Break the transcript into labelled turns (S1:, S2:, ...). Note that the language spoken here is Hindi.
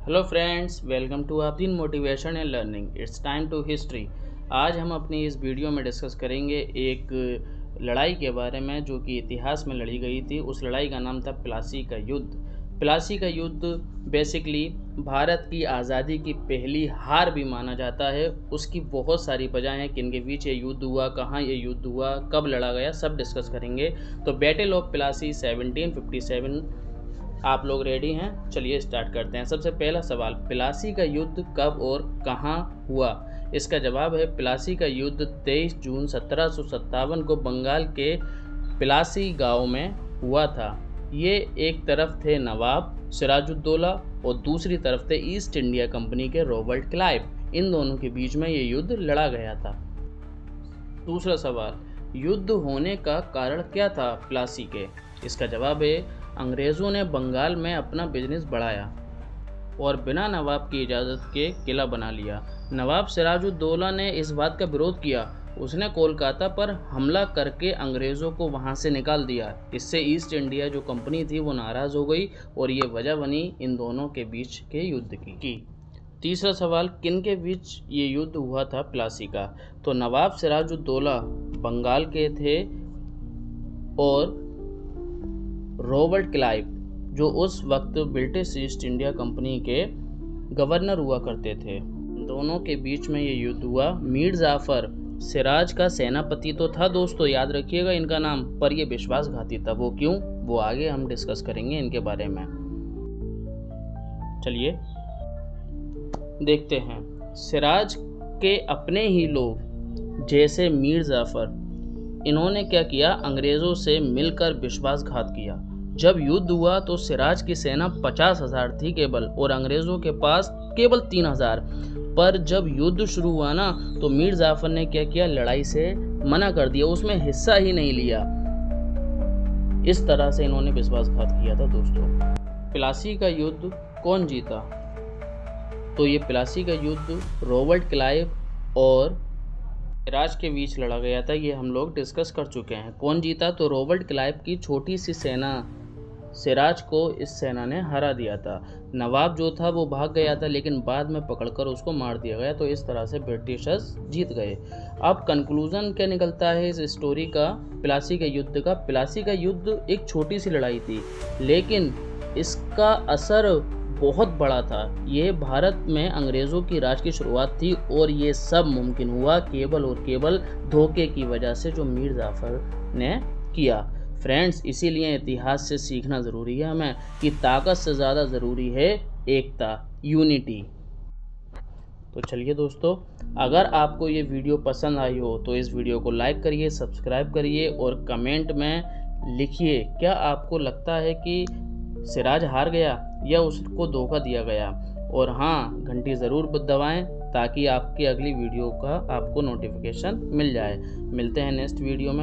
S1: हेलो फ्रेंड्स, वेलकम टू आपदीन motivation and learning. It's time to history. आज हम अपनी इस वीडियो में डिस्कस करेंगे एक लड़ाई के बारे में जो कि इतिहास में लड़ी गई थी। उस लड़ाई का नाम था प्लासी का युद्ध। प्लासी का युद्ध बेसिकली भारत की आज़ादी की पहली हार भी माना जाता है। उसकी बहुत सारी वजह हैं किनके बीच ये युद्ध हुआ, कहाँ ये युद्ध हुआ, कब लड़ा गया, सब डिस्कस करेंगे। तो बैटल ऑफ प्लासी 1757। आप लोग रेडी हैं? चलिए स्टार्ट करते हैं। सबसे पहला सवाल, प्लासी का युद्ध कब और कहाँ हुआ? इसका जवाब है प्लासी का युद्ध 23 जून 1757 को बंगाल के प्लासी गांव में हुआ था। ये एक तरफ थे नवाब सिराजुद्दौला और दूसरी तरफ थे ईस्ट इंडिया कंपनी के रॉबर्ट क्लाइव। इन दोनों के बीच में ये युद्ध लड़ा गया था। दूसरा सवाल, युद्ध होने का कारण क्या था प्लासी के? इसका जवाब है अंग्रेज़ों ने बंगाल में अपना बिजनेस बढ़ाया और बिना नवाब की इजाज़त के किला बना लिया। नवाब सिराजुद्दौला ने इस बात का विरोध किया। उसने कोलकाता पर हमला करके अंग्रेज़ों को वहां से निकाल दिया। इससे ईस्ट इंडिया जो कंपनी थी वो नाराज़ हो गई और ये वजह बनी इन दोनों के बीच के युद्ध की। तीसरा सवाल, किन के बीच ये युद्ध हुआ था प्लासी का? तो नवाब सिराजुद्दौला बंगाल के थे और रॉबर्ट क्लाइव जो उस वक्त ब्रिटिश ईस्ट इंडिया कंपनी के गवर्नर हुआ करते थे। दोनों के बीच में ये युद्ध हुआ। मीर जाफर सिराज का सेनापति तो था दोस्तों, याद रखिएगा इनका नाम, पर ये विश्वासघाती था। वो क्यों, वो आगे हम डिस्कस करेंगे इनके बारे में। चलिए देखते हैं। सिराज के अपने ही लोग जैसे मीर जाफर, इन्होंने क्या किया, अंग्रेज़ों से मिलकर विश्वासघात किया। जब युद्ध हुआ तो सिराज की सेना 50,000 थी केवल और अंग्रेज़ों के पास केवल 3,000। पर जब युद्ध शुरू हुआ ना तो मीर जाफर ने क्या किया, लड़ाई से मना कर दिया, उसमें हिस्सा ही नहीं लिया। इस तरह से इन्होंने विश्वासघात किया था दोस्तों। प्लासी का युद्ध कौन जीता? तो ये प्लासी का युद्ध रॉबर्ट क्लाइव और सिराज के बीच लड़ा गया था। ये हम लोग डिस्कस कर चुके हैं। कौन जीता? तो रॉबर्ट क्लाइव की छोटी सी सेना सिराज को इस सेना ने हरा दिया था। नवाब जो था वो भाग गया था लेकिन बाद में पकड़कर उसको मार दिया गया। तो इस तरह से ब्रिटिशर्स जीत गए। अब कंक्लूजन क्या निकलता है इस स्टोरी का, प्लासी के युद्ध का? प्लासी का युद्ध एक छोटी सी लड़ाई थी लेकिन इसका असर बहुत बड़ा था। ये भारत में अंग्रेज़ों की राज की शुरुआत थी और ये सब मुमकिन हुआ केवल और केवल धोखे की वजह से जो मीर जाफर ने किया। फ्रेंड्स, इसीलिए इतिहास से सीखना ज़रूरी है हमें कि ताकत से ज़्यादा ज़रूरी है एकता, यूनिटी। तो चलिए दोस्तों, अगर आपको ये वीडियो पसंद आई हो तो इस वीडियो को लाइक करिए, सब्सक्राइब करिए और कमेंट में लिखिए क्या आपको लगता है कि सिराज हार गया या उसको धोखा दिया गया। और हाँ, घंटी ज़रूर दबाएं ताकि आपकी अगली वीडियो का आपको नोटिफिकेशन मिल जाए। मिलते हैं नेक्स्ट वीडियो में।